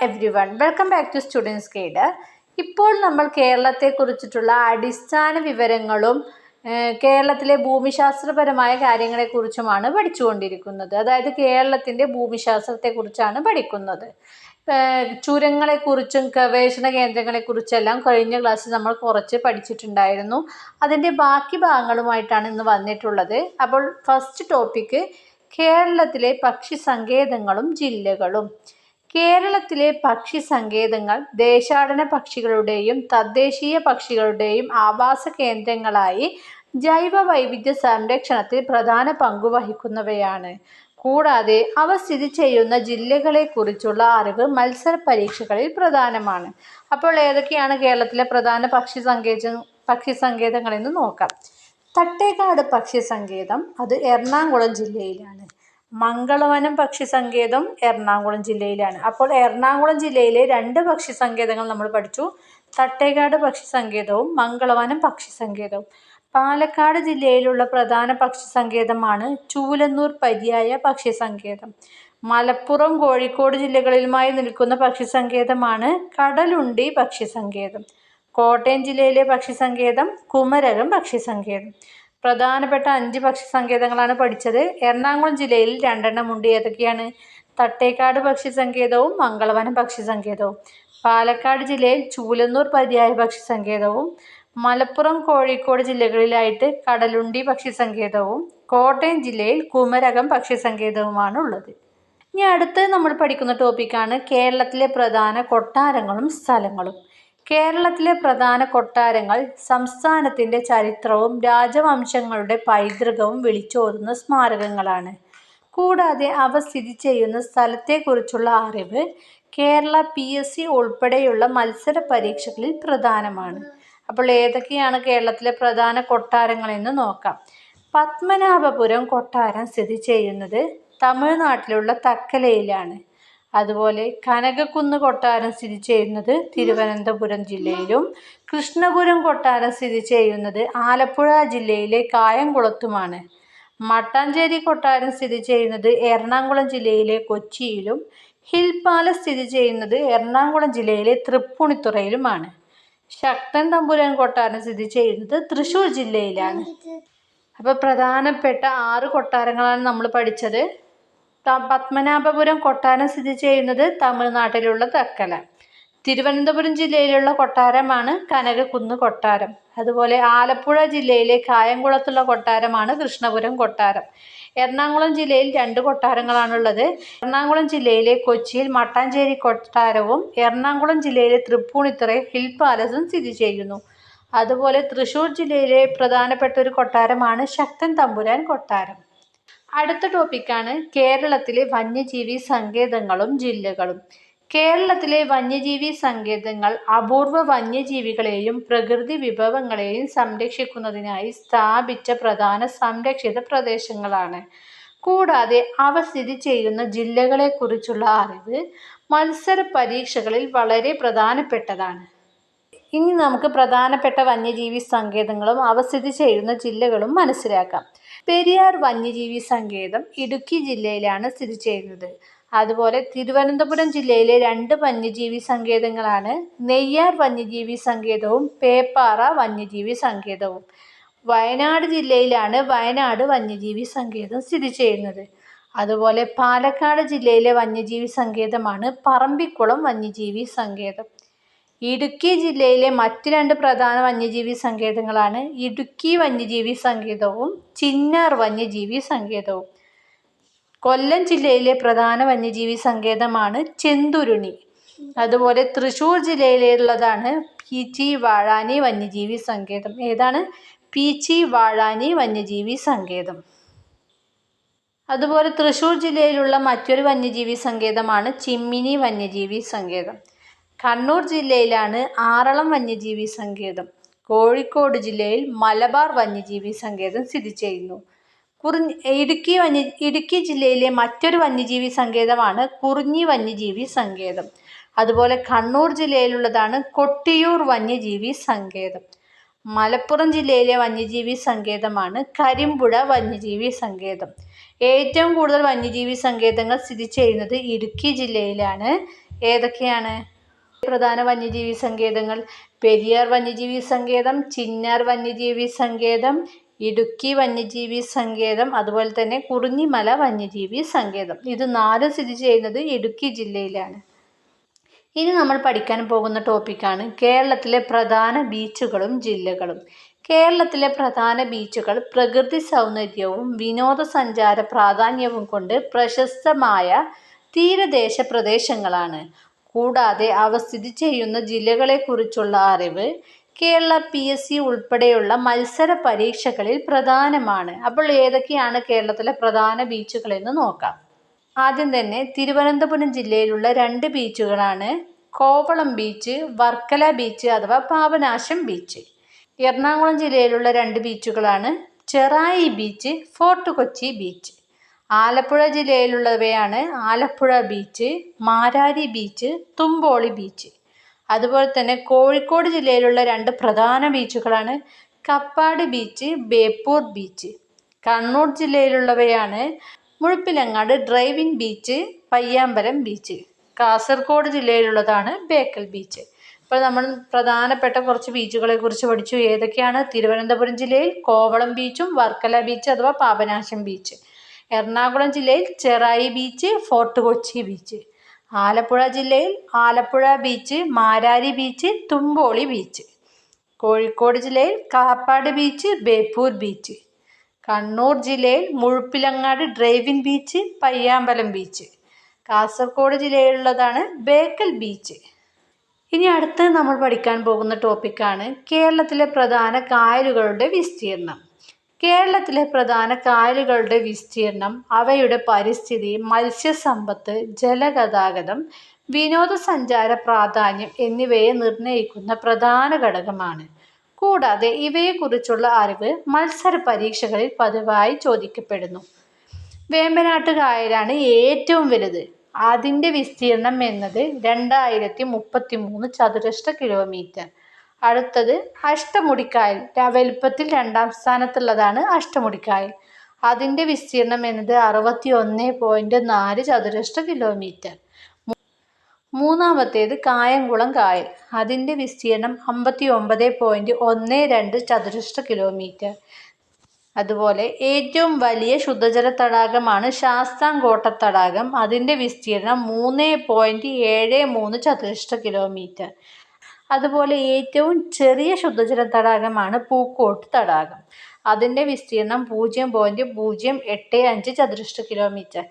Every one, welcome back to students guide. ഇപ്പോൾ നമ്മൾ കേരളത്തെക്കുറിച്ചിട്ടുള്ള അടിസ്ഥാന വിവരങ്ങളും കേരളത്തിലെ ഭൂമിശാസ്ത്രപരമായ കാര്യങ്ങളെക്കുറിച്ചുമാണ് പഠിച്ചുകൊണ്ടിരിക്കുന്നത്. അതായത് കേരളത്തിൻ്റെ ഭൂമിശാസ്ത്രത്തെക്കുറിച്ചാണ് പഠിക്കുന്നത്. ചുരങ്ങളെക്കുറിച്ചും ഗവേഷണ കേന്ദ്രങ്ങളെക്കുറിച്ചെല്ലാം കഴിഞ്ഞ ക്ലാസ്സിൽ നമ്മൾ കുറച്ച് പഠിച്ചിട്ടുണ്ടായിരുന്നു. അതിൻ്റെ ബാക്കി ഭാഗങ്ങളുമായിട്ടാണ് ഇന്ന് വന്നിട്ടുള്ളത്. അപ്പോൾ ഫസ്റ്റ് ടോപ്പിക്ക് കേരളത്തിലെ പക്ഷി സങ്കേതങ്ങളും ജില്ലകളും. കേരളത്തിലെ പക്ഷി സങ്കേതങ്ങൾ ദേശാടന പക്ഷികളുടെയും തദ്ദേശീയ പക്ഷികളുടെയും ആവാസ കേന്ദ്രങ്ങളായി ജൈവ വൈവിധ്യ സംരക്ഷണത്തിൽ പ്രധാന പങ്കുവഹിക്കുന്നവയാണ്. കൂടാതെ അവ സ്ഥിതി ചെയ്യുന്ന ജില്ലകളെക്കുറിച്ചുള്ള അറിവ് മത്സര പരീക്ഷകളിൽ പ്രധാനമാണ്. അപ്പോൾ ഏതൊക്കെയാണ് കേരളത്തിലെ പ്രധാന പക്ഷി സങ്കേതങ്ങൾ എന്ന് നോക്കാം. തട്ടേക്കാട് പക്ഷി സങ്കേതം, അത് എറണാകുളം ജില്ലയിലാണ്. മംഗളവനം പക്ഷി സങ്കേതം എറണാകുളം ജില്ലയിലാണ്. അപ്പോൾ എറണാകുളം ജില്ലയിലെ രണ്ട് പക്ഷി സങ്കേതങ്ങൾ നമ്മൾ പഠിച്ചു. തട്ടേക്കാട് പക്ഷി സങ്കേതവും മംഗളവനം പക്ഷി സങ്കേതവും. പാലക്കാട് ജില്ലയിലുള്ള പ്രധാന പക്ഷി സങ്കേതമാണ് ചൂലന്നൂർ പര്യായ പക്ഷി സങ്കേതം. മലപ്പുറം, കോഴിക്കോട് ജില്ലകളിലുമായി നിൽക്കുന്ന പക്ഷി സങ്കേതമാണ് കടലുണ്ടി പക്ഷി സങ്കേതം. കോട്ടയം ജില്ലയിലെ പക്ഷി സങ്കേതം കുമരകം പക്ഷി സങ്കേതം. പ്രധാനപ്പെട്ട 5 പക്ഷി സങ്കേതങ്ങളാണ് പഠിച്ചത്. എറണാകുളം ജില്ലയിൽ 2 ഉണ്ട്. ഏതൊക്കെയാണ്? തട്ടേക്കാട് പക്ഷി സങ്കേതവും മംഗളവനം പക്ഷി സങ്കേതവും. പാലക്കാട് ജില്ലയിൽ ചൂലന്നൂർ പര്യായ പക്ഷി സങ്കേതവും. മലപ്പുറം, കോഴിക്കോട് ജില്ലകളിലായിട്ട് കടലുണ്ടി പക്ഷി സങ്കേതവും. കോട്ടയം ജില്ലയിൽ കുമരകം പക്ഷി സങ്കേതവുമാണ് ഉള്ളത്. ഇനി അടുത്ത് നമ്മൾ പഠിക്കുന്ന ടോപ്പിക്കാണ് കേരളത്തിലെ പ്രധാന കൊട്ടാരങ്ങളും സ്ഥലങ്ങളും. കേരളത്തിലെ പ്രധാന കൊട്ടാരങ്ങൾ സംസ്ഥാനത്തിൻ്റെ ചരിത്രവും രാജവംശങ്ങളുടെ പൈതൃകവും വിളിച്ചോതുന്ന സ്മാരകങ്ങളാണ്. കൂടാതെ അവ സ്ഥിതി ചെയ്യുന്ന സ്ഥലത്തെക്കുറിച്ചുള്ള അറിവ് കേരള PSC ഉൾപ്പെടെയുള്ള മത്സര പരീക്ഷകളിൽ പ്രധാനമാണ്. അപ്പോൾ ഏതൊക്കെയാണ് കേരളത്തിലെ പ്രധാന കൊട്ടാരങ്ങൾ എന്ന് നോക്കാം. പത്മനാഭപുരം കൊട്ടാരം സ്ഥിതി ചെയ്യുന്നത് തമിഴ്നാട്ടിലുള്ള തക്കലയിലാണ്. അതുപോലെ കനകക്കുന്ന് കൊട്ടാരം സ്ഥിതി ചെയ്യുന്നത് തിരുവനന്തപുരം ജില്ലയിലും. കൃഷ്ണപുരം കൊട്ടാരം സ്ഥിതി ചെയ്യുന്നത് ആലപ്പുഴ ജില്ലയിലെ കായംകുളത്തുമാണ്. മട്ടാഞ്ചേരി കൊട്ടാരം സ്ഥിതി ചെയ്യുന്നത് എറണാകുളം ജില്ലയിലെ കൊച്ചിയിലും. ഹിൽ പാലസ് സ്ഥിതി ചെയ്യുന്നത് എറണാകുളം ജില്ലയിലെ തൃപ്പൂണിത്തുറയിലുമാണ്. ശക്തൻ തമ്പുരാൻ കൊട്ടാരം സ്ഥിതി ചെയ്യുന്നത് തൃശ്ശൂർ ജില്ലയിലാണ്. അപ്പോൾ പ്രധാനപ്പെട്ട 6 കൊട്ടാരങ്ങളാണ് നമ്മൾ പഠിച്ചത്. പത്മനാഭപുരം കൊട്ടാരം സ്ഥിതി ചെയ്യുന്നത് തമിഴ്നാട്ടിലുള്ള തക്കല. തിരുവനന്തപുരം ജില്ലയിലുള്ള കൊട്ടാരമാണ് കനകക്കുന്ന് കൊട്ടാരം. അതുപോലെ ആലപ്പുഴ ജില്ലയിലെ കായംകുളത്തുള്ള കൊട്ടാരമാണ് കൃഷ്ണപുരം കൊട്ടാരം. എറണാകുളം ജില്ലയിൽ 2 കൊട്ടാരങ്ങളാണുള്ളത്. എറണാകുളം ജില്ലയിലെ കൊച്ചിയിൽ മട്ടാഞ്ചേരി കൊട്ടാരവും എറണാകുളം ജില്ലയിലെ തൃപ്പൂണിത്തുറയിൽ ഹിൽ പാലസും സ്ഥിതി ചെയ്യുന്നു. അതുപോലെ തൃശ്ശൂർ ജില്ലയിലെ പ്രധാനപ്പെട്ട ഒരു കൊട്ടാരമാണ് ശക്തൻ തമ്പുരാൻ കൊട്ടാരം. അടുത്ത ടോപ്പിക്കാണ് കേരളത്തിലെ വന്യജീവി സങ്കേതങ്ങളും ജില്ലകളും. കേരളത്തിലെ വന്യജീവി സങ്കേതങ്ങൾ അപൂർവ വന്യജീവികളെയും പ്രകൃതി വിഭവങ്ങളെയും സംരക്ഷിക്കുന്നതിനായി സ്ഥാപിച്ച പ്രധാന സംരക്ഷിത പ്രദേശങ്ങളാണ്. കൂടാതെ അവ സ്ഥിതി ചെയ്യുന്ന ജില്ലകളെക്കുറിച്ചുള്ള അറിവ് മത്സര പരീക്ഷകളിൽ വളരെ പ്രധാനപ്പെട്ടതാണ്. ഇനി നമുക്ക് പ്രധാനപ്പെട്ട വന്യജീവി സങ്കേതങ്ങളും അവ സ്ഥിതി ചെയ്യുന്ന ജില്ലകളും മനസ്സിലാക്കാം. പെരിയാർ വന്യജീവി സങ്കേതം ഇടുക്കി ജില്ലയിലാണ് സ്ഥിതി ചെയ്യുന്നത്. അതുപോലെ തിരുവനന്തപുരം ജില്ലയിലെ 2 വന്യജീവി സങ്കേതങ്ങളാണ് നെയ്യാർ വന്യജീവി സങ്കേതവും പേപ്പാറ വന്യജീവി സങ്കേതവും. വയനാട് ജില്ലയിലാണ് വയനാട് വന്യജീവി സങ്കേതം സ്ഥിതി ചെയ്യുന്നത്. അതുപോലെ പാലക്കാട് ജില്ലയിലെ വന്യജീവി സങ്കേതമാണ് പറമ്പിക്കുളം വന്യജീവി സങ്കേതം. ഇടുക്കി ജില്ലയിലെ മറ്റ് 2 പ്രധാന വന്യജീവി സങ്കേതങ്ങളാണ് ഇടുക്കി വന്യജീവി സങ്കേതവും ചിന്നാർ വന്യജീവി സങ്കേതവും. കൊല്ലം ജില്ലയിലെ പ്രധാന വന്യജീവി സങ്കേതമാണ് ചെന്തുരുണി. അതുപോലെ തൃശ്ശൂർ ജില്ലയിലുള്ളതാണ് പീച്ചി വാഴാനി വന്യജീവി സങ്കേതം. ഏതാണ്? പീച്ചി വാഴാനി വന്യജീവി സങ്കേതം. അതുപോലെ തൃശ്ശൂർ ജില്ലയിലുള്ള മറ്റൊരു വന്യജീവി സങ്കേതമാണ് ചിമ്മിനി വന്യജീവി സങ്കേതം. കണ്ണൂർ ജില്ലയിലാണ് ആറളം വന്യജീവി സങ്കേതം. കോഴിക്കോട് ജില്ലയിൽ മലബാർ വന്യജീവി സങ്കേതം സ്ഥിതി ചെയ്യുന്നു. ഇടുക്കി ജില്ലയിലെ മറ്റൊരു വന്യജീവി സങ്കേതമാണ് കുറിഞ്ഞി വന്യജീവി സങ്കേതം. അതുപോലെ കണ്ണൂർ ജില്ലയിലുള്ളതാണ് കൊട്ടിയൂർ വന്യജീവി സങ്കേതം. മലപ്പുറം ജില്ലയിലെ വന്യജീവി സങ്കേതമാണ് കരിമ്പുഴ വന്യജീവി സങ്കേതം. ഏറ്റവും കൂടുതൽ വന്യജീവി സങ്കേതങ്ങൾ സ്ഥിതി ചെയ്യുന്നത് ഇടുക്കി ജില്ലയിലാണ്. ഏതൊക്കെയാണ്? പ്രധാന വന്യജീവി സങ്കേതങ്ങൾ: പെരിയാർ വന്യജീവി സങ്കേതം, ചിന്നാർ വന്യജീവി സങ്കേതം, ഇടുക്കി വന്യജീവി സങ്കേതം, അതുപോലെ തന്നെ കുറിഞ്ഞിമല വന്യജീവി സങ്കേതം. ഇത് 4 സ്ഥിതി ചെയ്യുന്നത് ഇടുക്കി ജില്ലയിലാണ്. ഇനി നമ്മൾ പഠിക്കാൻ പോകുന്ന ടോപ്പിക്കാണ് കേരളത്തിലെ പ്രധാന ബീച്ചുകളും ജില്ലകളും. കേരളത്തിലെ പ്രധാന ബീച്ചുകൾ പ്രകൃതി സൗന്ദര്യവും വിനോദസഞ്ചാര പ്രാധാന്യവും കൊണ്ട് പ്രശസ്തമായ തീരദേശ പ്രദേശങ്ങളാണ്. കൂടാതെ അവ സ്ഥിതി ചെയ്യുന്ന ജില്ലകളെക്കുറിച്ചുള്ള അറിവ് കേരള PSC ഉൾപ്പെടെയുള്ള മത്സര പരീക്ഷകളിൽ പ്രധാനമാണ്. അപ്പോൾ ഏതൊക്കെയാണ് കേരളത്തിലെ പ്രധാന ബീച്ചുകൾ എന്ന് നോക്കാം. ആദ്യം തന്നെ തിരുവനന്തപുരം ജില്ലയിലുള്ള 2 ബീച്ചുകളാണ് കോവളം ബീച്ച്, വർക്കല ബീച്ച് അഥവാ പാപനാശം ബീച്ച്. എറണാകുളം ജില്ലയിലുള്ള 2 ബീച്ചുകളാണ് Cherai beach, fort Kochi beach. Alappuzha ജില്ലയിലുള്ളവയാണ് Alappuzha beach, Marari beach, Thumboli beach. അതുപോലെ തന്നെ കോഴിക്കോട് ജില്ലയിലുള്ള 2 പ്രധാന ബീച്ചുകളാണ് കപ്പാട് ബീച്ച്, ബേപ്പൂർ ബീച്ച്. കണ്ണൂർ ജില്ലയിലുള്ളവയാണ് Muzhappilangad drive in beach, Payyambalam beach. Kasaragod ജില്ലയിലുള്ളതാണ് ബേക്കൽ ബീച്ച്. ഇപ്പോൾ നമ്മൾ പ്രധാനപ്പെട്ട കുറച്ച് ബീച്ചുകളെ കുറിച്ച് പഠിച്ചു. ഏതൊക്കെയാണ്? തിരുവനന്തപുരം ജില്ലയിൽ കോവളം ബീച്ചും വർക്കല ബീച്ച് അഥവാ പാപനാശം ബീച്ച്. എറണാകുളം ജില്ലയിൽ Cherai beach, fort Kochi beach. Alappuzha ജില്ലയിൽ Alappuzha beach, Marari beach, Thumboli beach. Kozhikode ജില്ലയിൽ കാപ്പാട് ബീച്ച്, ബേപ്പൂർ ബീച്ച്. കണ്ണൂർ ജില്ലയിൽ Muzhappilangad drive in beach, Payyambalam beach. Kasaragod ജില്ലയിലുള്ളതാണ് ബേക്കൽ ബീച്ച്. ഇനി അടുത്ത് നമ്മൾ പഠിക്കാൻ പോകുന്ന ടോപ്പിക്കാണ് കേരളത്തിലെ പ്രധാന കായലുകളുടെ വിസ്തീർണം. കേരളത്തിലെ പ്രധാന കായലുകളുടെ വിസ്തീർണം അവയുടെ പരിസ്ഥിതി, മത്സ്യസമ്പത്ത്, ജലഗതാഗതം, വിനോദസഞ്ചാര പ്രാധാന്യം എന്നിവയെ നിർണ്ണയിക്കുന്ന പ്രധാന ഘടകമാണ്. കൂടാതെ ഇവയെക്കുറിച്ചുള്ള അറിവ് മത്സര പരീക്ഷകളിൽ പതിവായി ചോദിക്കപ്പെടുന്നു. വേമ്പനാട്ട് കായലാണ് ഏറ്റവും വലുത്. അതിൻ്റെ വിസ്തീർണം എന്നത് 2033 ചതുരശ്ര കിലോമീറ്റർ. അടുത്തത് അഷ്ടമുടിക്കായൽ. വലുപ്പത്തിൽ 2ാം സ്ഥാനത്തുള്ളതാണ് അഷ്ടമുടിക്കായൽ. അതിൻ്റെ വിസ്തീർണം എന്നത് 61.4 ചതുരശ്ര കിലോമീറ്റർ. മൂന്നാമത്തേത് കായംകുളം കായൽ. അതിൻ്റെ വിസ്തീർണം 59.12 ചതുരശ്ര കിലോമീറ്റർ. അതുപോലെ ഏറ്റവും വലിയ ശുദ്ധജല തടാകമാണ് ശാസ്താംകോട്ട തടാകം. അതിൻ്റെ വിസ്തീർണം 3.73 ചതുരശ്ര കിലോമീറ്റർ. അതുപോലെ ഏറ്റവും ചെറിയ ശുദ്ധജല തടാകമാണ് പൂക്കോട്ട് തടാകം. അതിൻ്റെ വിസ്തീർണം 0.085 ചതുരശ്ര കിലോമീറ്റർ.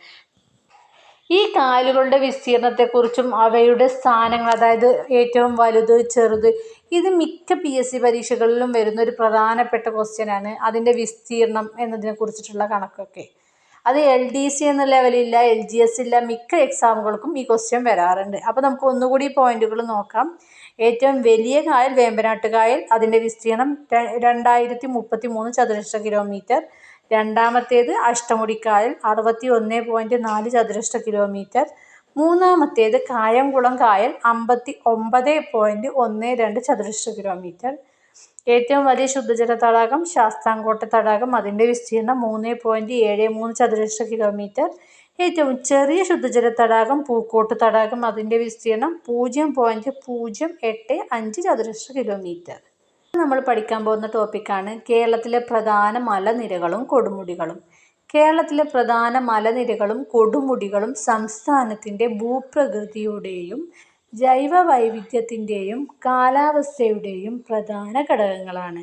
ഈ കായലുകളുടെ വിസ്തീർണത്തെക്കുറിച്ചും അവയുടെ സ്ഥാനങ്ങൾ, അതായത് ഏറ്റവും വലുത്, ചെറുത്, ഇത് മിക്ക PSC പരീക്ഷകളിലും വരുന്ന ഒരു പ്രധാനപ്പെട്ട ക്വസ്റ്റ്യനാണ്. അതിൻ്റെ വിസ്തീർണം എന്നതിനെ കുറിച്ചിട്ടുള്ള കണക്കൊക്കെ അത് LDC എന്ന ലെവലില്ല, LGS ഇല്ല. മിക്ക എക്സാമുകൾക്കും ഈ ക്വസ്റ്റ്യൻ വരാറുണ്ട്. അപ്പോൾ നമുക്ക് ഒന്നുകൂടി പോയിന്റുകൾ നോക്കാം. ഏറ്റവും വലിയ കായൽ വേമ്പനാട്ട് കായൽ. അതിൻ്റെ വിസ്തീർണം 2033 ചതുരശ്ര കിലോമീറ്റർ. രണ്ടാമത്തേത് അഷ്ടമുടിക്കായൽ 61.4 ചതുരശ്ര കിലോമീറ്റർ. മൂന്നാമത്തേത് കായംകുളം കായൽ 59.12 ചതുരശ്ര കിലോമീറ്റർ. ഏറ്റവും വലിയ ശുദ്ധജല തടാകം ശാസ്താംകോട്ട തടാകം. അതിൻ്റെ വിസ്തീർണം 3.73 ചതുരശ്ര കിലോമീറ്റർ. ഏറ്റവും ചെറിയ ശുദ്ധജല തടാകം പൂക്കോട്ട് തടാകം. അതിൻ്റെ വിസ്തീർണം 0.085 ചതുരശ്ര കിലോമീറ്റർ. നമ്മൾ പഠിക്കാൻ പോകുന്ന ടോപ്പിക്കാണ് കേരളത്തിലെ പ്രധാന മലനിരകളും കൊടുമുടികളും. കേരളത്തിലെ പ്രധാന മലനിരകളും കൊടുമുടികളും സംസ്ഥാനത്തിൻ്റെ ഭൂപ്രകൃതിയുടെയും ജൈവ വൈവിധ്യത്തിൻ്റെയും കാലാവസ്ഥയുടെയും പ്രധാന ഘടകങ്ങളാണ്.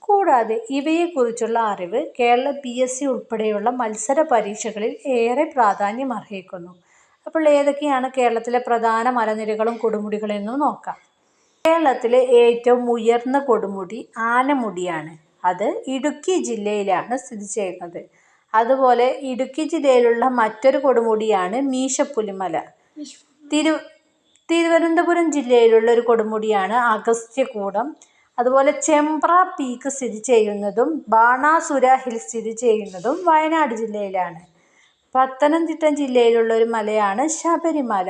കൂടാതെ ഇവയെക്കുറിച്ചുള്ള അറിവ് കേരള PSC ഉൾപ്പെടെയുള്ള മത്സര പരീക്ഷകളിൽ ഏറെ പ്രാധാന്യം അർഹിക്കുന്നു. അപ്പോൾ ഏതൊക്കെയാണ് കേരളത്തിലെ പ്രധാന മലനിരകളും കൊടുമുടികളെന്നും നോക്കാം. കേരളത്തിലെ ഏറ്റവും ഉയർന്ന കൊടുമുടി ആനമുടിയാണ്. അത് ഇടുക്കി ജില്ലയിലാണ് സ്ഥിതി ചെയ്യുന്നത്. അതുപോലെ ഇടുക്കി ജില്ലയിലുള്ള മറ്റൊരു കൊടുമുടിയാണ് മീശപ്പുലിമല. തിരുവനന്തപുരം ജില്ലയിലുള്ള ഒരു കൊടുമുടിയാണ് അഗസ്ത്യകൂടം. അതുപോലെ ചെമ്പ്ര പീക്ക് സ്ഥിതി ചെയ്യുന്നതും ബാണാസുര ഹിൽ സ്ഥിതി ചെയ്യുന്നതും വയനാട് ജില്ലയിലാണ്. പത്തനംതിട്ട ജില്ലയിലുള്ള ഒരു മലയാണ് ശബരിമല.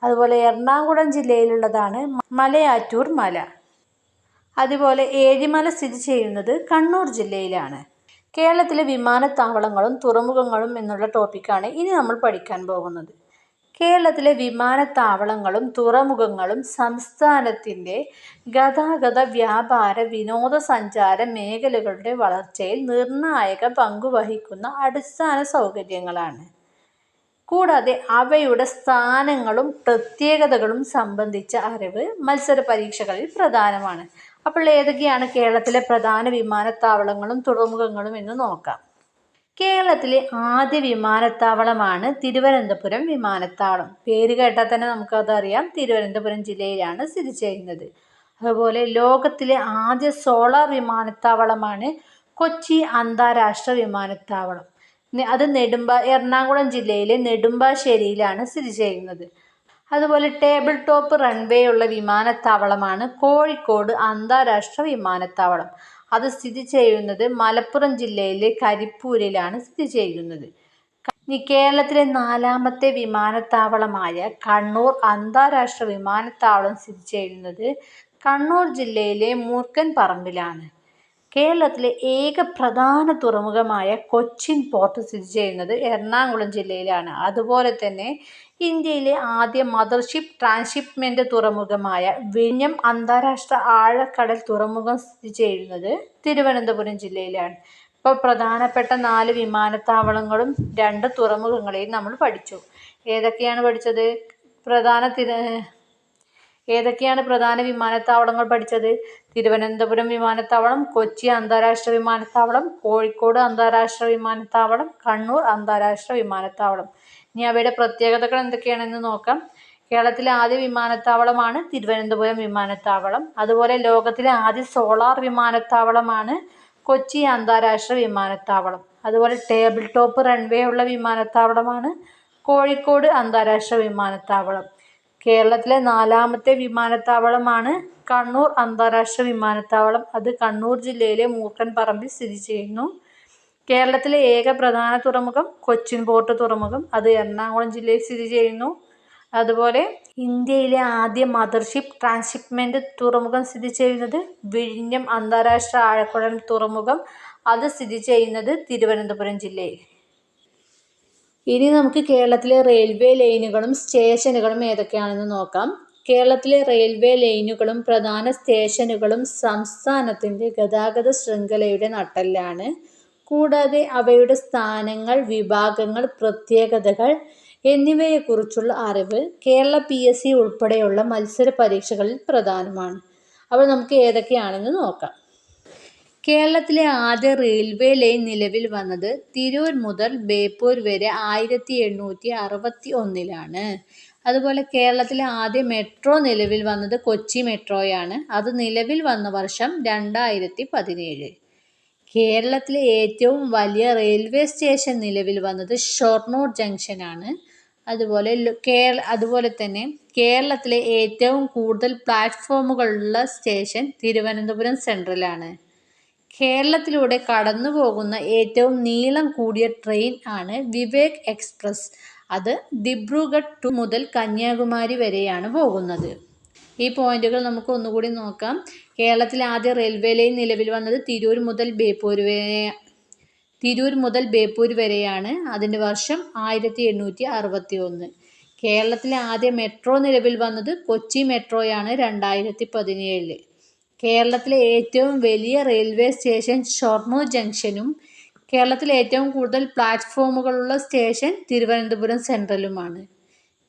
അതുപോലെ എറണാകുളം ജില്ലയിലുള്ളതാണ് മലയാറ്റൂർ മല. അതുപോലെ ഏഴിമല സ്ഥിതി ചെയ്യുന്നത് കണ്ണൂർ ജില്ലയിലാണ്. കേരളത്തിലെ വിമാനത്താവളങ്ങളും തുറമുഖങ്ങളും എന്നുള്ള ടോപ്പിക്കാണ് ഇനി നമ്മൾ പഠിക്കാൻ പോകുന്നത്. കേരളത്തിലെ വിമാനത്താവളങ്ങളും തുറമുഖങ്ങളും സംസ്ഥാനത്തിൻ്റെ ഗതാഗത, വ്യാപാര, വിനോദസഞ്ചാര മേഖലകളുടെ വളർച്ചയിൽ നിർണായക പങ്കുവഹിക്കുന്ന അടിസ്ഥാന സൗകര്യങ്ങളാണ്. കൂടാതെ അവയുടെ സ്ഥാനങ്ങളും പ്രത്യേകതകളും സംബന്ധിച്ച അറിവ് മത്സര പരീക്ഷകളിൽ പ്രധാനമാണ്. അപ്പോൾ ഏതൊക്കെയാണ് കേരളത്തിലെ പ്രധാന വിമാനത്താവളങ്ങളും തുറമുഖങ്ങളും എന്ന് നോക്കാം. കേരളത്തിലെ ആദ്യ വിമാനത്താവളമാണ് തിരുവനന്തപുരം വിമാനത്താവളം. പേര് കേട്ടാൽ തന്നെ നമുക്കതറിയാം, തിരുവനന്തപുരം ജില്ലയിലാണ് സ്ഥിതി ചെയ്യുന്നത്. അതുപോലെ ലോകത്തിലെ ആദ്യ സോളാർ വിമാനത്താവളമാണ് കൊച്ചി അന്താരാഷ്ട്ര വിമാനത്താവളം. അത് എറണാകുളം ജില്ലയിലെ നെടുമ്പാശ്ശേരിയിലാണ് സ്ഥിതി ചെയ്യുന്നത്. അതുപോലെ ടേബിൾ ടോപ്പ് റൺവേ ഉള്ള വിമാനത്താവളമാണ് കോഴിക്കോട് അന്താരാഷ്ട്ര വിമാനത്താവളം. അത് സ്ഥിതി ചെയ്യുന്നത് മലപ്പുറം ജില്ലയിലെ കരിപ്പൂരിലാണ് സ്ഥിതി ചെയ്യുന്നത്. കേരളത്തിലെ 4ാമത്തെ വിമാനത്താവളമായ കണ്ണൂർ അന്താരാഷ്ട്ര വിമാനത്താവളം സ്ഥിതി ചെയ്യുന്നത് കണ്ണൂർ ജില്ലയിലെ മൂർക്കൻ പറമ്പിലാണ്. കേരളത്തിലെ ഏക പ്രധാന തുറമുഖമായ കൊച്ചിൻ പോർട്ട് സ്ഥിതി ചെയ്യുന്നത് എറണാകുളം ജില്ലയിലാണ്. അതുപോലെ തന്നെ ഇന്ത്യയിലെ ആദ്യ മദർഷിപ്പ് ട്രാൻസ്ഷിപ്മെന്റ് തുറമുഖമായ വിഴിഞ്ഞം അന്താരാഷ്ട്ര ആഴക്കടൽ തുറമുഖം സ്ഥിതി ചെയ്യുന്നത് തിരുവനന്തപുരം ജില്ലയിലാണ്. ഇപ്പോൾ പ്രധാനപ്പെട്ട 4 വിമാനത്താവളങ്ങളും 2 തുറമുഖങ്ങളെയും നമ്മൾ പഠിച്ചു. ഏതൊക്കെയാണ് പഠിച്ചത്? ഏതൊക്കെയാണ് പ്രധാന വിമാനത്താവളങ്ങൾ പഠിച്ചത്? തിരുവനന്തപുരം വിമാനത്താവളം, കൊച്ചി അന്താരാഷ്ട്ര വിമാനത്താവളം, കോഴിക്കോട് അന്താരാഷ്ട്ര വിമാനത്താവളം, കണ്ണൂർ അന്താരാഷ്ട്ര വിമാനത്താവളം. ഇനി അവയുടെ പ്രത്യേകതകൾ എന്തൊക്കെയാണെന്ന് നോക്കാം. കേരളത്തിലെ ആദ്യ വിമാനത്താവളമാണ് തിരുവനന്തപുരം വിമാനത്താവളം. അതുപോലെ ലോകത്തിലെ ആദ്യ സോളാർ വിമാനത്താവളമാണ് കൊച്ചി അന്താരാഷ്ട്ര വിമാനത്താവളം. അതുപോലെ ടേബിൾ ടോപ്പ് റൺവേ ഉള്ള വിമാനത്താവളമാണ് കോഴിക്കോട് അന്താരാഷ്ട്ര വിമാനത്താവളം. കേരളത്തിലെ 4ാമത്തെ വിമാനത്താവളമാണ് കണ്ണൂർ അന്താരാഷ്ട്ര വിമാനത്താവളം. അത് കണ്ണൂർ ജില്ലയിലെ മൂർക്കൻ പറമ്പിൽ സ്ഥിതി ചെയ്യുന്നു. കേരളത്തിലെ ഏക പ്രധാന തുറമുഖം കൊച്ചിൻ പോർട്ട് തുറമുഖം. അത് എറണാകുളം ജില്ലയിൽ സ്ഥിതി ചെയ്യുന്നു. അതുപോലെ ഇന്ത്യയിലെ ആദ്യ മദർഷിപ്പ് ട്രാൻസ്ഷിപ്മെന്റ് തുറമുഖം സ്ഥിതി ചെയ്യുന്നത് വിഴിഞ്ഞം അന്താരാഷ്ട്ര ആഴക്കടൽ തുറമുഖം. അത് സ്ഥിതി ചെയ്യുന്നത് തിരുവനന്തപുരം ജില്ലയിൽ. ഇനി നമുക്ക് കേരളത്തിലെ റെയിൽവേ ലൈനുകളും സ്റ്റേഷനുകളും ഏതൊക്കെയാണെന്ന് നോക്കാം. കേരളത്തിലെ റെയിൽവേ ലൈനുകളും പ്രധാന സ്റ്റേഷനുകളും സംസ്ഥാനത്തിൻ്റെ ഗതാഗത ശൃംഖലയുടെ നട്ടെല്ലാണ്. കൂടാതെ അവയുടെ സ്ഥാനങ്ങൾ, വിഭാഗങ്ങൾ, പ്രത്യേകതകൾ എന്നിവയെക്കുറിച്ചുള്ള അറിവ് കേരള PSC ഉൾപ്പെടെയുള്ള മത്സര പരീക്ഷകളിൽ പ്രധാനമാണ്. അപ്പോൾ നമുക്ക് ഏതൊക്കെയാണെന്ന് നോക്കാം. കേരളത്തിലെ ആദ്യ റെയിൽവേ ലൈൻ നിലവിൽ വന്നത് തിരൂർ മുതൽ ബേപ്പൂർ വരെ 1861-ലാണ്. അതുപോലെ കേരളത്തിലെ ആദ്യ മെട്രോ നിലവിൽ വന്നത് കൊച്ചി മെട്രോയാണ്. അത് നിലവിൽ വന്ന വർഷം 2017. കേരളത്തിലെ ഏറ്റവും വലിയ റെയിൽവേ സ്റ്റേഷൻ നിലവിൽ വന്നത് ഷൊർണൂർ ജംഗ്ഷനാണ്. അതുപോലെ തന്നെ കേരളത്തിലെ ഏറ്റവും കൂടുതൽ പ്ലാറ്റ്ഫോമുകളുള്ള സ്റ്റേഷൻ തിരുവനന്തപുരം സെൻട്രലാണ്. കേരളത്തിലൂടെ കടന്നു പോകുന്ന ഏറ്റവും നീളം കൂടിയ ട്രെയിൻ ആണ് വിവേക് എക്സ്പ്രസ്. അത് ദിബ്രുഗഡ് മുതൽ കന്യാകുമാരി വരെയാണ് പോകുന്നത്. ഈ പോയിന്റുകൾ നമുക്ക് ഒന്നുകൂടി നോക്കാം. കേരളത്തിലെ ആദ്യ റെയിൽവേ ലൈൻ നിലവിൽ വന്നത് തിരൂർ മുതൽ ബേപ്പൂർ വരെയാണ്. അതിൻ്റെ വർഷം 1861. കേരളത്തിലെ ആദ്യ മെട്രോ നിലവിൽ വന്നത് കൊച്ചി മെട്രോയാണ് 2017. കേരളത്തിലെ ഏറ്റവും വലിയ റെയിൽവേ സ്റ്റേഷൻ ഷൊർണൂർ ജംഗ്ഷനും കേരളത്തിലെ ഏറ്റവും കൂടുതൽ പ്ലാറ്റ്ഫോമുകളുള്ള സ്റ്റേഷൻ തിരുവനന്തപുരം സെൻട്രലുമാണ്.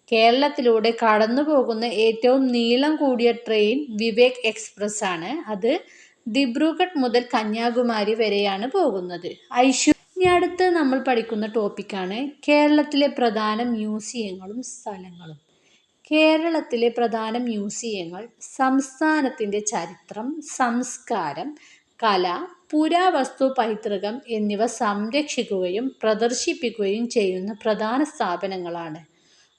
കേരളത്തിലൂടെ കടന്നു പോകുന്ന ഏറ്റവും നീളം കൂടിയ ട്രെയിൻ വിവേക് എക്സ്പ്രസ് ആണ്. അത് ദിബ്രുഗഡ് മുതൽ കന്യാകുമാരി വരെയാണ് പോകുന്നത്. ഇനി അടുത്ത് നമ്മൾ പഠിക്കുന്ന ടോപ്പിക്കാണ് കേരളത്തിലെ പ്രധാന മ്യൂസിയങ്ങളും സ്ഥലങ്ങളും. കേരളത്തിലെ പ്രധാന മ്യൂസിയങ്ങൾ സംസ്ഥാനത്തിൻ്റെ ചരിത്രം, സംസ്കാരം, കല, പുരാവസ്തു പൈതൃകം എന്നിവ സംരക്ഷിക്കുകയും പ്രദർശിപ്പിക്കുകയും ചെയ്യുന്ന പ്രധാന സ്ഥാപനങ്ങളാണ്.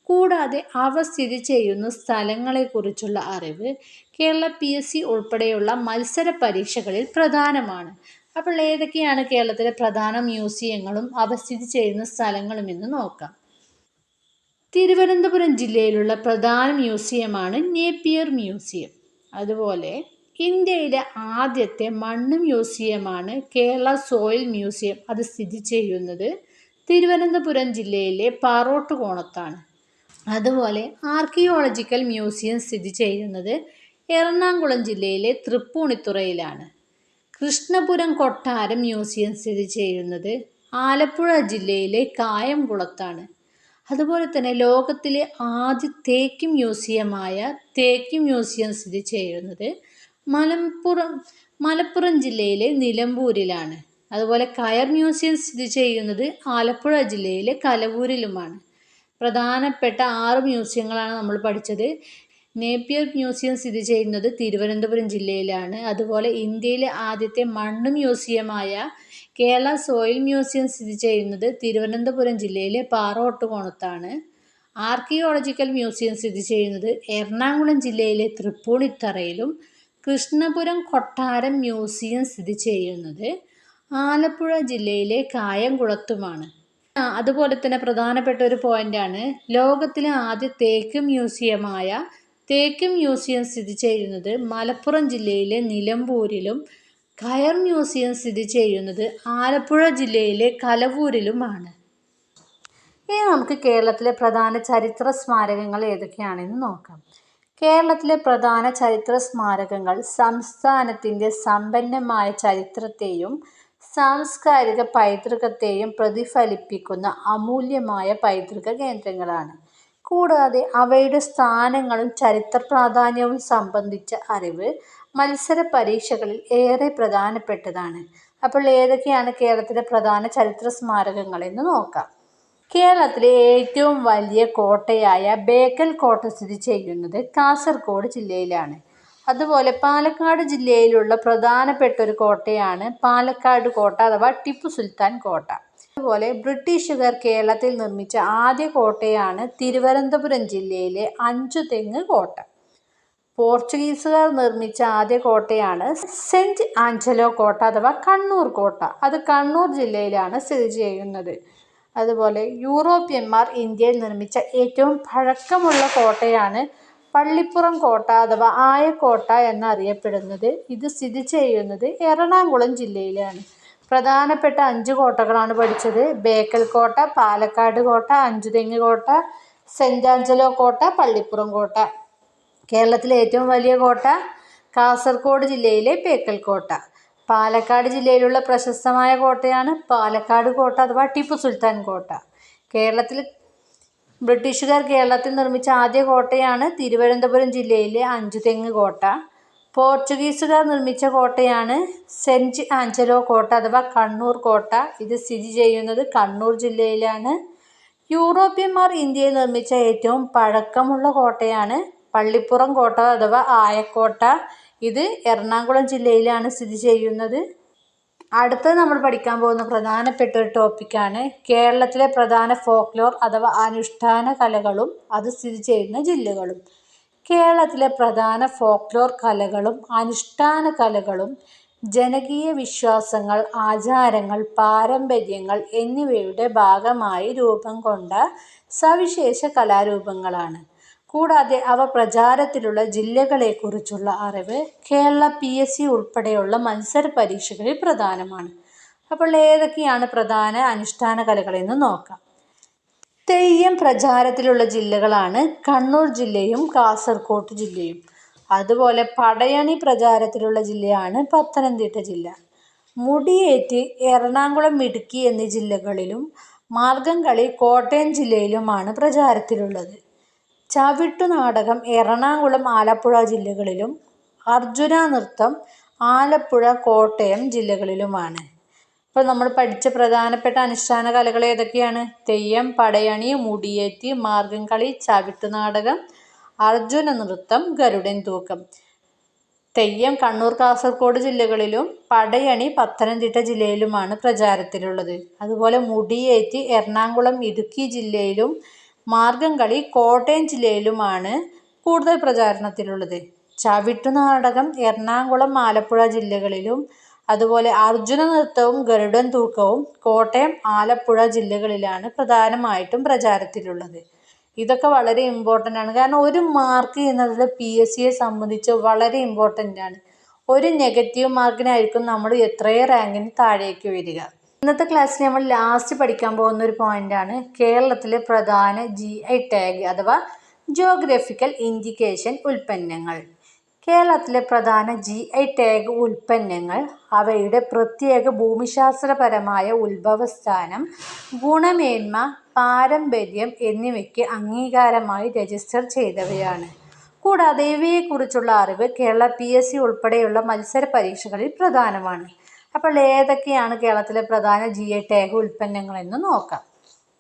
കൂടാതെ അവ സ്ഥിതി ചെയ്യുന്ന സ്ഥലങ്ങളെക്കുറിച്ചുള്ള അറിവ് കേരള PSC ഉൾപ്പെടെയുള്ള മത്സര പരീക്ഷകളിൽ പ്രധാനമാണ്. അപ്പോൾ ഏതൊക്കെയാണ് കേരളത്തിലെ പ്രധാന മ്യൂസിയങ്ങളും അവ സ്ഥിതി ചെയ്യുന്ന സ്ഥലങ്ങളും എന്ന് നോക്കാം. തിരുവനന്തപുരം ജില്ലയിലുള്ള പ്രധാന മ്യൂസിയമാണ് നേപ്പിയർ മ്യൂസിയം. അതുപോലെ ഇന്ത്യയിലെ ആദ്യത്തെ മണ്ണ് മ്യൂസിയമാണ് കേരള സോയിൽ മ്യൂസിയം. അത് സ്ഥിതി ചെയ്യുന്നത് തിരുവനന്തപുരം ജില്ലയിലെ പാറോട്ടുകോണത്താണ്. അതുപോലെ ആർക്കിയോളജിക്കൽ മ്യൂസിയം സ്ഥിതി ചെയ്യുന്നത് എറണാകുളം ജില്ലയിലെ തൃപ്പൂണിത്തുറയിലാണ്. കൃഷ്ണപുരം കൊട്ടാരം മ്യൂസിയം സ്ഥിതി ചെയ്യുന്നത് ആലപ്പുഴ ജില്ലയിലെ കായംകുളത്താണ്. അതുപോലെ തന്നെ ലോകത്തിലെ ആദ്യ തേക്ക് മ്യൂസിയമായ തേക്ക് മ്യൂസിയം സ്ഥിതി ചെയ്യുന്നത് മലപ്പുറം ജില്ലയിലെ നിലമ്പൂരിലാണ്. അതുപോലെ കയർ മ്യൂസിയം സ്ഥിതി ചെയ്യുന്നത് ആലപ്പുഴ ജില്ലയിലെ കലവൂരിലുമാണ്. പ്രധാനപ്പെട്ട 6 മ്യൂസിയങ്ങളാണ് നമ്മൾ പഠിച്ചത്. നേപ്പിയർ മ്യൂസിയം സ്ഥിതി ചെയ്യുന്നത് തിരുവനന്തപുരം ജില്ലയിലാണ്. അതുപോലെ ഇന്ത്യയിലെ ആദ്യത്തെ മണ്ണ് മ്യൂസിയമായ കേരള സോയിൽ മ്യൂസിയം സ്ഥിതി ചെയ്യുന്നത് തിരുവനന്തപുരം ജില്ലയിലെ പാറോട്ടുകോണത്താണ്. ആർക്കിയോളജിക്കൽ മ്യൂസിയം സ്ഥിതി ചെയ്യുന്നത് എറണാകുളം ജില്ലയിലെ തൃപ്പൂണിത്തറയിലും കൃഷ്ണപുരം കൊട്ടാരം മ്യൂസിയം സ്ഥിതി ചെയ്യുന്നത് ആലപ്പുഴ ജില്ലയിലെ കായംകുളത്തുമാണ്. അതുപോലെ തന്നെ പ്രധാനപ്പെട്ട ഒരു പോയിന്റാണ് ലോകത്തിലെ ആദ്യ തേക്ക് മ്യൂസിയമായ തേക്ക് മ്യൂസിയം സ്ഥിതി ചെയ്യുന്നത് മലപ്പുറം ജില്ലയിലെ നിലമ്പൂരിലും കയർ മ്യൂസിയം സ്ഥിതി ചെയ്യുന്നത് ആലപ്പുഴ ജില്ലയിലെ കലവൂരിലുമാണ്. ഇനി നമുക്ക് കേരളത്തിലെ പ്രധാന ചരിത്ര സ്മാരകങ്ങൾ ഏതൊക്കെയാണെന്ന് നോക്കാം. കേരളത്തിലെ പ്രധാന ചരിത്ര സ്മാരകങ്ങൾ സംസ്ഥാനത്തിൻ്റെ സമ്പന്നമായ ചരിത്രത്തെയും സാംസ്കാരിക പൈതൃകത്തെയും പ്രതിഫലിപ്പിക്കുന്ന അമൂല്യമായ പൈതൃക കേന്ദ്രങ്ങളാണ്. കൂടാതെ അവയുടെ സ്ഥാനങ്ങളും ചരിത്ര പ്രാധാന്യവും സംബന്ധിച്ച അറിവ് മത്സര പരീക്ഷകളിൽ ഏറെ പ്രധാനപ്പെട്ടതാണ്. അപ്പോൾ ഏതൊക്കെയാണ് കേരളത്തിലെ പ്രധാന ചരിത്ര സ്മാരകങ്ങൾ എന്ന് നോക്കാം. കേരളത്തിലെ ഏറ്റവും വലിയ കോട്ടയായ ബേക്കൽ കോട്ട സ്ഥിതി ചെയ്യുന്നത് കാസർഗോഡ് ജില്ലയിലാണ്. അതുപോലെ പാലക്കാട് ജില്ലയിലുള്ള പ്രധാനപ്പെട്ട ഒരു കോട്ടയാണ് പാലക്കാട് കോട്ട അഥവാ ടിപ്പു സുൽത്താൻ കോട്ട. അതുപോലെ ബ്രിട്ടീഷുകാർ കേരളത്തിൽ നിർമ്മിച്ച ആദ്യ കോട്ടയാണ് തിരുവനന്തപുരം ജില്ലയിലെ അഞ്ചുതെങ്ങ് കോട്ട. പോർച്ചുഗീസുകാർ നിർമ്മിച്ച ആദ്യ കോട്ടയാണ് സെന്റ് ആഞ്ചലോ കോട്ട അഥവാ കണ്ണൂർ കോട്ട. അത് കണ്ണൂർ ജില്ലയിലാണ് സ്ഥിതി ചെയ്യുന്നത്. അതുപോലെ യൂറോപ്യന്മാർ ഇന്ത്യയിൽ നിർമ്മിച്ച ഏറ്റവും പഴക്കമുള്ള കോട്ടയാണ് പള്ളിപ്പുറം കോട്ട അഥവാ ആയക്കോട്ട എന്നറിയപ്പെടുന്നത്. ഇത് സ്ഥിതി ചെയ്യുന്നത് എറണാകുളം ജില്ലയിലാണ്. പ്രധാനപ്പെട്ട 5 കോട്ടകളാണ് പഠിച്ചത്. ബേക്കൽ കോട്ട, പാലക്കാട് കോട്ട, അഞ്ചുതെങ്ങ് കോട്ട, സെന്റ് ആഞ്ചലോ കോട്ട, പള്ളിപ്പുറം കോട്ട. കേരളത്തിലെ ഏറ്റവും വലിയ കോട്ട കാസർഗോഡ് ജില്ലയിലെ ബേക്കൽ കോട്ട. പാലക്കാട് ജില്ലയിലുള്ള പ്രശസ്തമായ കോട്ടയാണ് പാലക്കാട് കോട്ട അഥവാ ടിപ്പു സുൽത്താൻ കോട്ട. ബ്രിട്ടീഷുകാർ കേരളത്തിൽ നിർമ്മിച്ച ആദ്യ കോട്ടയാണ് തിരുവനന്തപുരം ജില്ലയിലെ അഞ്ചുതെങ്ങ് കോട്ട. പോർച്ചുഗീസുകാർ നിർമ്മിച്ച കോട്ടയാണ് സെന്റ് ആഞ്ചലോ കോട്ട അഥവാ കണ്ണൂർ കോട്ട. ഇത് സ്ഥിതി ചെയ്യുന്നത് കണ്ണൂർ ജില്ലയിലാണ്. യൂറോപ്യന്മാർ ഇന്ത്യയിൽ നിർമ്മിച്ച ഏറ്റവും പഴക്കമുള്ള കോട്ടയാണ് പള്ളിപ്പുറം കോട്ട അഥവാ ആയക്കോട്ട. ഇത് എറണാകുളം ജില്ലയിലാണ് സ്ഥിതി ചെയ്യുന്നത്. അടുത്തത് നമ്മൾ പഠിക്കാൻ പോകുന്ന പ്രധാനപ്പെട്ട ഒരു ടോപ്പിക്കാണ് കേരളത്തിലെ പ്രധാന ഫോക്ലോർ അഥവാ അനുഷ്ഠാന കലകളും അത് സ്ഥിതി ചെയ്യുന്ന ജില്ലകളും. കേരളത്തിലെ പ്രധാന ഫോക്ലോർ കലകളും അനുഷ്ഠാന കലകളും ജനകീയ വിശ്വാസങ്ങൾ, ആചാരങ്ങൾ, പാരമ്പര്യങ്ങൾ എന്നിവയുടെ ഭാഗമായി രൂപം കൊണ്ട സവിശേഷ കലാരൂപങ്ങളാണ്. കൂടാതെ അവ പ്രചാരത്തിലുള്ള ജില്ലകളെക്കുറിച്ചുള്ള അറിവ് കേരള PSC ഉൾപ്പെടെയുള്ള മത്സര പരീക്ഷകളിൽ പ്രധാനമാണ്. അപ്പോൾ ഏതൊക്കെയാണ് പ്രധാന അനുഷ്ഠാന കലകളെന്ന് നോക്കാം. തെയ്യം പ്രചാരത്തിലുള്ള ജില്ലകളാണ് കണ്ണൂർ ജില്ലയും കാസർഗോഡ് ജില്ലയും. അതുപോലെ പടയണി പ്രചാരത്തിലുള്ള ജില്ലയാണ് പത്തനംതിട്ട ജില്ല. മുടിയേറ്റ് എറണാകുളം, ഇടുക്കി എന്നീ ജില്ലകളിലും മാർഗംകളി കോട്ടയം ജില്ലയിലുമാണ് പ്രചാരത്തിലുള്ളത്. ചവിട്ടുനാടകം എറണാകുളം, ആലപ്പുഴ ജില്ലകളിലും അർജുന നൃത്തം ആലപ്പുഴ, കോട്ടയം ജില്ലകളിലുമാണ്. അപ്പോൾ നമ്മൾ പഠിച്ച പ്രധാനപ്പെട്ട അനുഷ്ഠാന കലകൾ ഏതൊക്കെയാണ്? തെയ്യം, പടയണി, മുടിയേറ്റ്, മാർഗംകളി, ചവിട്ടുനാടകം, അർജുന നൃത്തം, ഗരുഡൻ തൂക്കം. തെയ്യം കണ്ണൂർ, കാസർഗോഡ് ജില്ലകളിലും പടയണി പത്തനംതിട്ട ജില്ലയിലുമാണ് പ്രചാരത്തിലുള്ളത്. അതുപോലെ മുടിയേറ്റ് എറണാകുളം, ഇടുക്കി ജില്ലയിലും മാർഗംകളി കോട്ടയം ജില്ലയിലുമാണ് കൂടുതൽ പ്രചാരണത്തിലുള്ളത്. ചവിട്ടുനാടകം എറണാകുളം, ആലപ്പുഴ ജില്ലകളിലും അതുപോലെ അർജുന നൃത്തവും ഗരുഡൻ തൂക്കവും കോട്ടയം, ആലപ്പുഴ ജില്ലകളിലാണ് പ്രധാനമായിട്ടും പ്രചാരത്തിലുള്ളത്. ഇതൊക്കെ വളരെ ഇമ്പോർട്ടൻ്റ് ആണ്. കാരണം ഒരു മാർക്ക് എന്നത് PSCയെ സംബന്ധിച്ച് വളരെ ഇമ്പോർട്ടൻ്റ് ആണ്. ഒരു നെഗറ്റീവ് മാർക്കിനായിരിക്കും നമ്മൾ എത്രയോ റാങ്കിന് താഴേക്ക് വരിക. ഇന്നത്തെ ക്ലാസ്സിൽ നമ്മൾ ലാസ്റ്റ് പഠിക്കാൻ പോകുന്ന ഒരു പോയിന്റാണ് കേരളത്തിലെ പ്രധാന GI ടാഗ് അഥവാ ജിയോഗ്രഫിക്കൽ ഇൻഡിക്കേഷൻ ഉൽപ്പന്നങ്ങൾ. കേരളത്തിലെ പ്രധാന GI ടാഗ് ഉൽപ്പന്നങ്ങൾ അവയുടെ പ്രത്യേക ഭൂമിശാസ്ത്രപരമായ ഉത്ഭവസ്ഥാനം, ഗുണമേന്മ, പാരമ്പര്യം എന്നിവയ്ക്ക് അംഗീകാരമായി രജിസ്റ്റർ ചെയ്തവയാണ്. കൂടാതെ ഇവയെക്കുറിച്ചുള്ള അറിവ് കേരള PSC ഉൾപ്പെടെയുള്ള മത്സര പരീക്ഷകളിൽ പ്രധാനമാണ്. അപ്പോൾ ഏതൊക്കെയാണ് കേരളത്തിലെ പ്രധാന GI ടാഗ് ഉൽപ്പന്നങ്ങളെന്ന് നോക്കാം.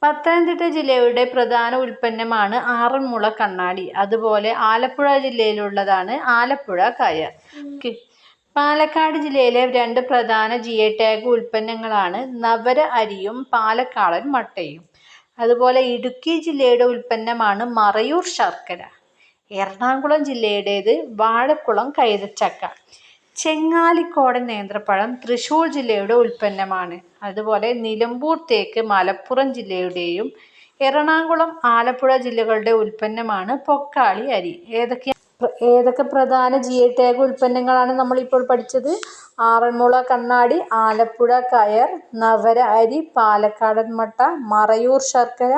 പത്തനംതിട്ട ജില്ലയുടെ പ്രധാന ഉൽപ്പന്നമാണ് ആറന്മുള കണ്ണാടി. അതുപോലെ ആലപ്പുഴ ജില്ലയിലുള്ളതാണ് ആലപ്പുഴ കയർ. പാലക്കാട് ജില്ലയിലെ 2 പ്രധാന GI ടാഗ് ഉൽപ്പന്നങ്ങളാണ് നവര അരിയും പാലക്കാടൻ മട്ടയും. അതുപോലെ ഇടുക്കി ജില്ലയുടെ ഉൽപ്പന്നമാണ് മറയൂർ ശർക്കര. എറണാകുളം ജില്ലയുടേത് വാഴക്കുളം കൈതച്ചക്ക. ചെങ്ങാലിക്കോടൻ നേന്ത്രപ്പഴം തൃശ്ശൂർ ജില്ലയുടെ ഉൽപ്പന്നമാണ്. അതുപോലെ നിലമ്പൂർ തേക്ക് മലപ്പുറം ജില്ലയുടെയും എറണാകുളം ആലപ്പുഴ ജില്ലകളുടെ ഉൽപ്പന്നമാണ് പൊക്കാളി അരി. ഏതൊക്കെ പ്രധാന GI ടാഗ് ഉൽപ്പന്നങ്ങളാണ് നമ്മളിപ്പോൾ പഠിച്ചത്? ആറന്മുള കണ്ണാടി, ആലപ്പുഴ കയർ, നവര അരി, പാലക്കാടൻ മട്ട, മറയൂർ ശർക്കര,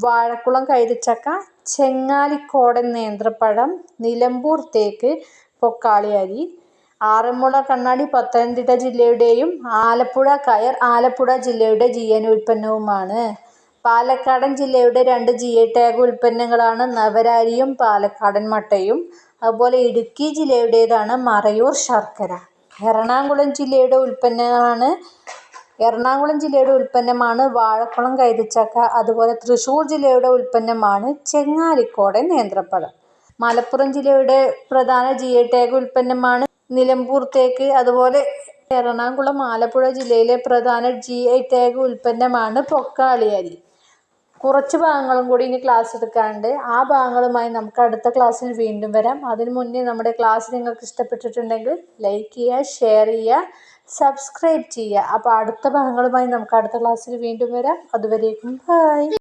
വാഴക്കുളം കൈതച്ചക്ക, ചെങ്ങാലിക്കോടൻ നേന്ത്രപ്പഴം, നിലമ്പൂർ തേക്ക്, പൊക്കാളി അരി. ആറന്മുള കണ്ണാടി പത്തനംതിട്ട ജില്ലയുടെയും ആലപ്പുഴ കയർ ആലപ്പുഴ ജില്ലയുടെ GI ഉൽപ്പന്നവുമാണ്. പാലക്കാടൻ ജില്ലയുടെ 2 GI ടാഗ് ഉൽപ്പന്നങ്ങളാണ് നവര അരിയും പാലക്കാടൻ മട്ടയും. അതുപോലെ ഇടുക്കി ജില്ലയുടേതാണ് മറയൂർ ശർക്കര. എറണാകുളം ജില്ലയുടെ ഉൽപ്പന്നമാണ് വാഴക്കുളം കൈതച്ചക്ക. അതുപോലെ തൃശ്ശൂർ ജില്ലയുടെ ഉൽപ്പന്നമാണ് ചെങ്ങാലിക്കോടൻ നേന്ത്രപ്പഴം. മലപ്പുറം ജില്ലയുടെ പ്രധാന GI ടാഗ് ഉൽപ്പന്നമാണ് നിലമ്പൂർ തേക്ക്. അതുപോലെ എറണാകുളം ആലപ്പുഴ ജില്ലയിലെ പ്രധാന GI ടാഗ് ഉൽപ്പന്നമാണ് പൊക്കാളി അരി. കുറച്ച് ഭാഗങ്ങളും കൂടി ഇനി ക്ലാസ് എടുക്കാനുണ്ട്. ആ ഭാഗങ്ങളുമായി നമുക്ക് അടുത്ത ക്ലാസ്സിൽ വീണ്ടും വരാം. അതിനു മുന്നേ നമ്മുടെ ക്ലാസ് നിങ്ങൾക്ക് ഇഷ്ടപ്പെട്ടിട്ടുണ്ടെങ്കിൽ ലൈക്ക് ചെയ്യുക, ഷെയർ ചെയ്യുക, സബ്സ്ക്രൈബ് ചെയ്യുക. അപ്പോൾ അടുത്ത ഭാഗങ്ങളുമായി നമുക്ക് അടുത്ത ക്ലാസ്സിൽ വീണ്ടും വരാം. അതുവരേക്കും ബൈ.